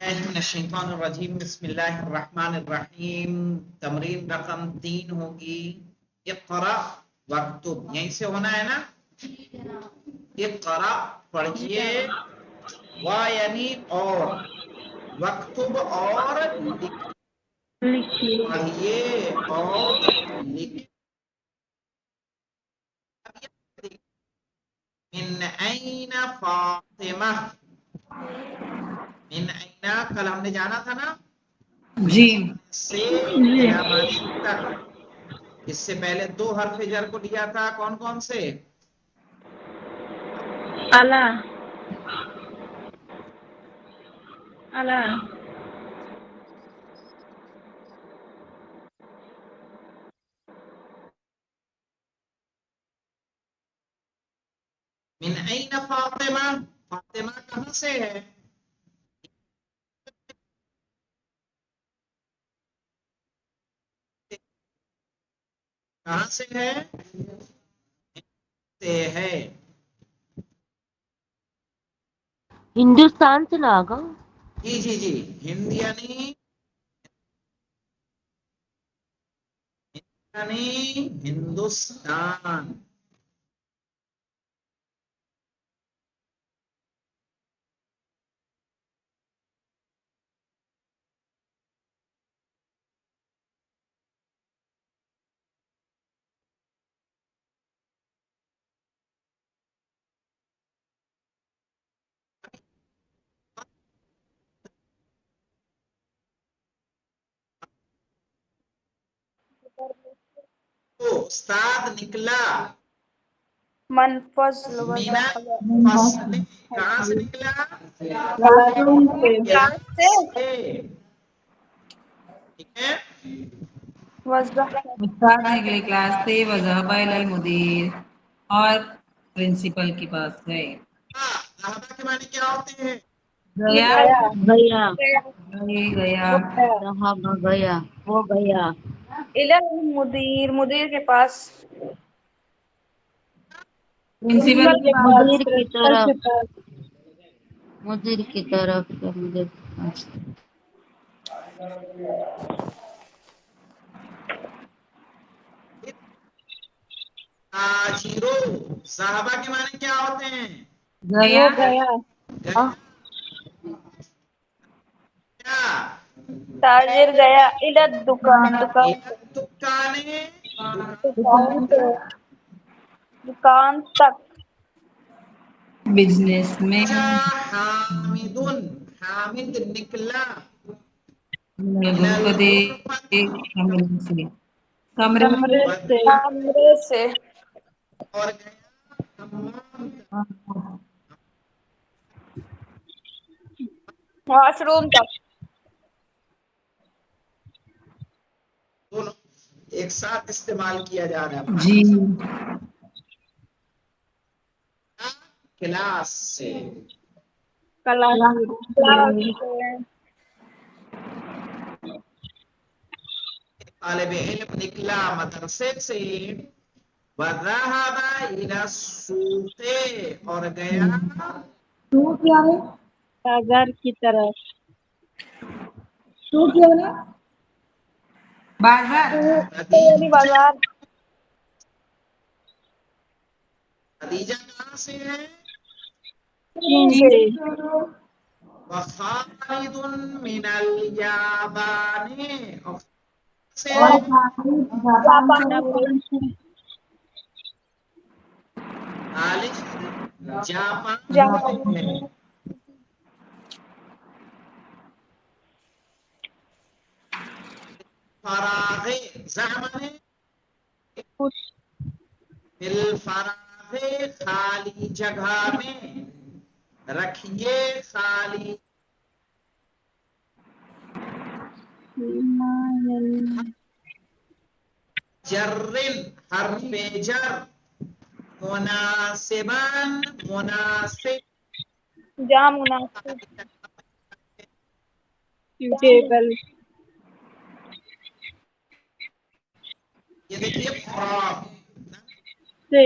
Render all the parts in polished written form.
من الشیطان الرجیم بسم اللہ الرحمن الرحیم. تمرین رقم 3 ہوگی. اقرا وکتب، یہیں سے ہونا ہے نا. اقرا پڑھیے، وا یعنی اور، وکتب اور پڑھیے اور لکھیے. من این فاطمہ، من اینا کل ہم نے جانا تھا نا، جی سے یمن تک. اس سے پہلے 2 حرف جر کو لیا تھا، کون کون سے؟ الا الا من این فاطمہ، فاطمہ کہاں سے ہے؟ کہاں سے ہے؟ سے ہے. ہندوستان سے لاگا. جی جی جی، ہند یعنی ہندوستان. تو استاد نکلا. من فضل مینا وضع فصل کہاں سے نکلا؟ کلاس سے سے. ٹھیک ہے. وضع استاد نکلے کلاس سے وذهب الى المدیر اور پرنسپل کے پاس گئے. ذهبہ کے معنی کیا ہوتے ہیں؟ گیا گیا. گیا صحابہ گیا، وہ گیا. الى المدیر، مدیر کے پاس. پرنسپل کے پاس. مدیر کی طرف، مدیر کی طرف سے مدیر کے پاس. تاجرو، صحابہ کے معنی کیا ہوتے ہیں؟ گیا گیا گیا. کیا؟ تاجر گیا الى الدکان، دکان دکانے، دکان سے دکان تک. بزنس میں حامد، حامد نکلا. غرفتے کمرے سے، کمرے کمرے سے، کمرے سے اور گیا حمام، واش روم تک. دونوں ایک ساتھ استعمال کیا جا رہا ہے. جی کلاس سے. کلاس سے طالب علم نکلا مدرسے سے. وذهب الى السوق، اور گیا تو کیا ہے؟ بازار کی طرف. تو کیا ہے؟ بازار. یعنی بازار. خدیجہ کہاں سے ہے؟ چین سے. وخالد من الیابان، اور سے اور جاپان سے. جاپان سے. خالد جاپان جاپان سے ہے. فراغ، زمانے بالفراغ خالی جگہ میں، رکھیے خالی. جرن حرف جر، مناسبان مناسب. جہاں مناسب. سیوٹیبل یہ دیکھیے فراغ سے.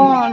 on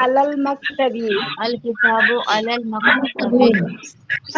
على المكتب الكتاب على المكتب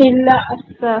إلا أسا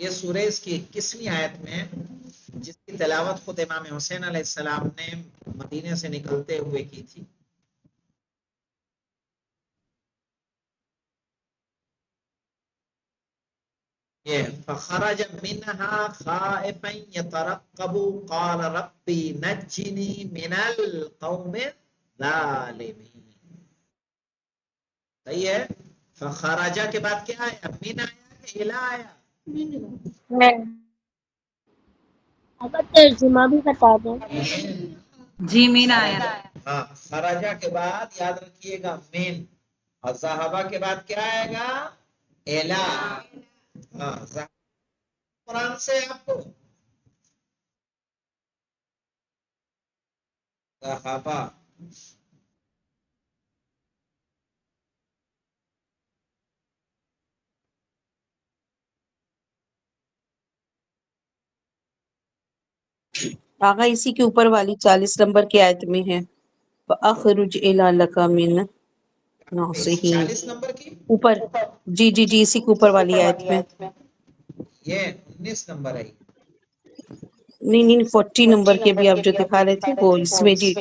یہ سورہ کی 21ویں آیت میں جس کی تلاوت خود امام حسین علیہ السلام نے مدینے سے نکلتے ہوئے کی تھی. یہ فخرج منها خائفا يترقب قال ربي نجني من القوم الظالمين. صحیح ہے. فخرج کے بعد کیا آیا؟ من آیا کہ الہ آیا؟ اگر ترجمہ بھی بتا دیں. جی مین آیا. ہاں خراجہ کے بعد یاد رکھیے گا مین، اور صحابہ کے بعد کیا آئے گا؟ الہ. ہاں قرآن سے آپ کو صحابہ آغا اسی کے اوپر والی 40 نمبر کی آیت میں ہے فَأَخْرُجْ إِلَىٰ لَكَ مِنْ نَاصِحِينَ. 40 نمبر کی اوپر جی جی جی اسی کے اوپر والی آیت میں. یہ 19 نمبر ہے. نہیں نہیں 40 نمبر کے بھی آپ جو دکھا رہے تھے وہ اس میں جی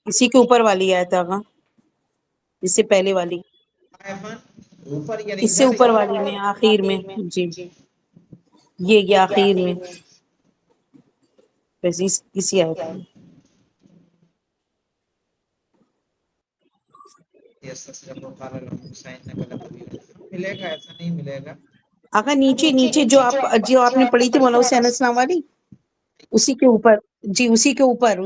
اسی کے اوپر والی آیت آغا، اس سے پہلے والی، اوپر یعنی اس سے اوپر والی میں آخر میں جی یہ آخر میں بس اسی آیت میں. ملے گا، ایسا نہیں ملے گا. آقا نیچے نیچے جو آپ نے پڑھی تھی مولانا حسین السلام والی، اسی کے اوپر جی اسی کے اوپر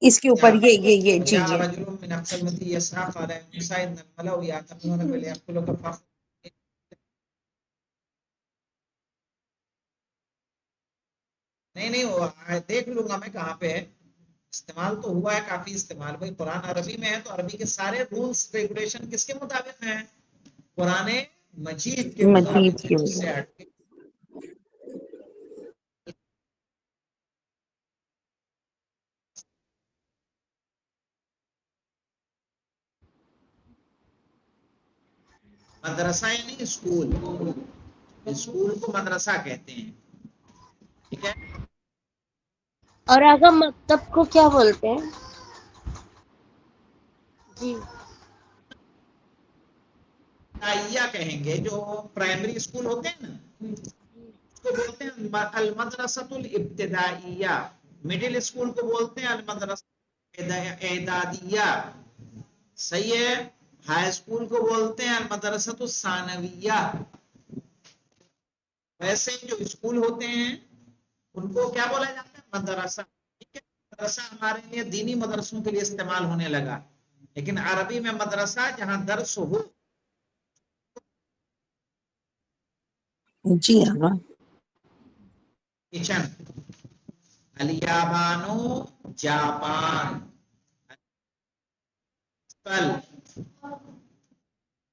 اس کے اوپر یہ جی جاء یہ رجل من اقصى المدينة يسعى قال يا موسى إن الملأ يأتمرون بك ليقتلوك فاخرج. نہیں وہ دیکھ لوں گا میں کہاں پہ ہے. استعمال تو ہوا ہے کافی استعمال. بھائی قرآن عربی میں ہے تو عربی کے سارے رولز ریگولیشن کس کے مطابق ہیں؟ قرآن مجید کے مجید مطابق. کے اس سے ہٹ کے مدرسہ یعنی اسکول، اسکول کو مدرسہ کہتے ہیں. ٹھیک ہے. اور اگر مکتب کو کیا بولتے ہیں؟ جی ابتدائیہ کہیں گے. جو پرائمری اسکول ہوتے ہیں نا اس کو بولتے ہیں المدرسۃ الابتدائیہ. مڈل اسکول کو بولتے ہیں المدرسہ اعدادیہ. صحیح ہے. ہائی اسکول کو بولتے ہیں المدرسۃ الثانویہ. ویسے جو اسکول ہوتے ہیں ان کو کیا بولا جاتا ہے؟ مدرسہ. ٹھیک ہے. مدرسہ ہمارے لیے دینی مدرسوں کے لیے استعمال ہونے لگا، لیکن عربی میں مدرسہ جہاں درس ہو. جی آقا. کچن، الیابانو جاپان،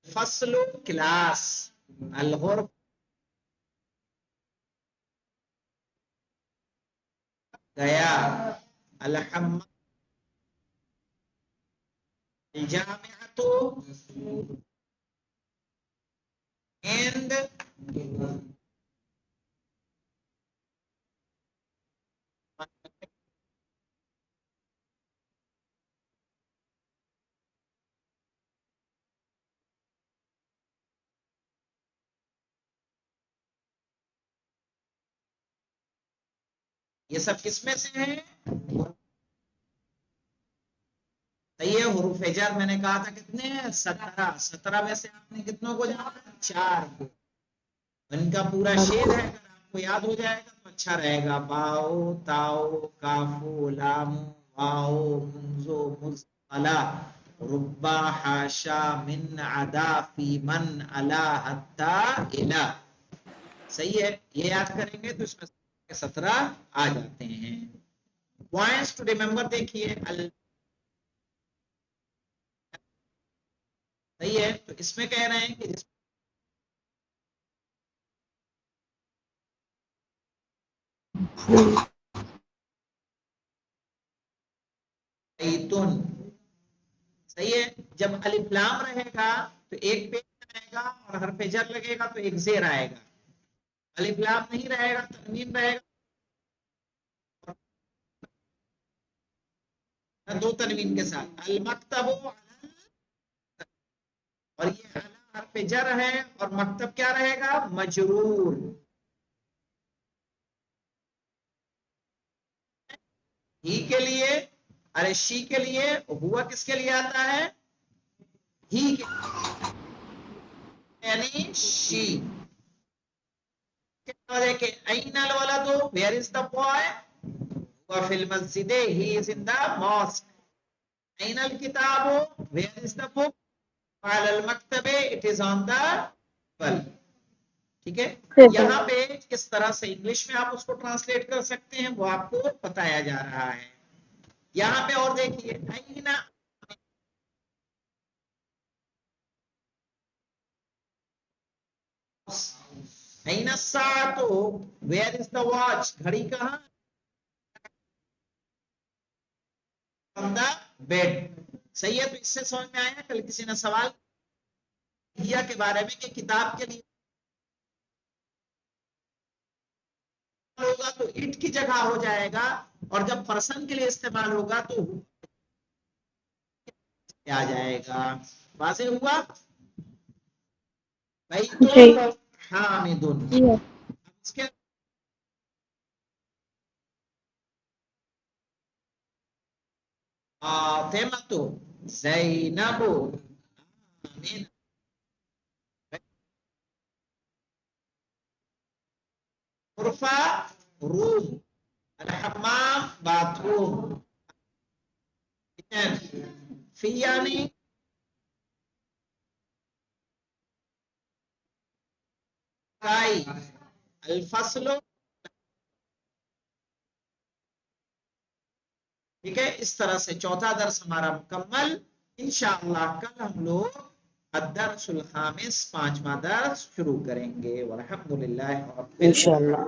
فصل کلاس، الغرب گیا، الحمد الجامعۃ اینڈ یہ سب کس میں سے ہیں؟ صحیح ہے. حروف جر میں نے کہا تھا کتنے ہیں؟ 17. 17 میں سے آپ نے کتنوں کو جانا؟ 4 کو. ان کا پورا شعر ہے، اگر آپ کو یاد ہو جائے گا تو اچھا رہے گا. باؤ تاؤ کافو لام واؤ منزو مزلا ربا حاشا من عدا فی من علا حتی الہ. صحیح ہے. یہ یاد کریں گے تو اس میں 17 آ جاتے ہیں. پوائنٹس ٹو ریمبر دیکھیے. صحیح ہے. تو اس میں کہہ رہے ہیں کہ صحیح ہے. جب الف لام رہے گا تو ایک پیش رہے گا اور حرف جر لگے گا تو ایک زیر آئے گا. الف لام نہیں رہے گا, تنوین رہے گا, دو تنوین کے ساتھ. المکتب, اور یہ علی حرف جر ہے اور مکتب کیا رہے گا, مجرور. ہی کے لیے, ارے شی کے لیے, ہوا کس کے لیے آتا ہے, ہی کے, یعنی شی. دیکھیں این الولد, ویئر از دا بوائے, هو فی المسجد, he is in the mosque. این الکتاب, ویئر از دا بک, فعلی المکتب, it is on the table. ٹھیک ہے, یہاں پہ کس طرح سے انگلش میں آپ اس کو ٹرانسلیٹ کر سکتے ہیں وہ آپ کو بتایا جا رہا ہے. یہاں پہ اور دیکھیے, اینا اینا الساعۃ, ویئر از دا واچ, گھڑی کہاں, آن دا بیڈ. صحیح ہے, تو اس سے سمجھ میں آیا. کل کسی نے سوال کیا کے بارے میں کہ کتاب کے لیے ہوگا تو اٹ کی جگہ ہو جائے گا, اور جب پرسن کے لیے استعمال ہوگا تو آ جائے گا. واضح ہوا بھائی؟ تو حامد, اس کے فاطمہ, زینب, آمین, غرفہ روم, الحمام باتھ روم, فی یعنی رائی, الفصل. ٹھیک ہے, اس طرح سے چوتھا درس ہمارا مکمل. انشاءاللہ کل ہم لوگ الدرس الخامس, 5واں درس شروع کریں گے. والحمدللہ. انشاءاللہ.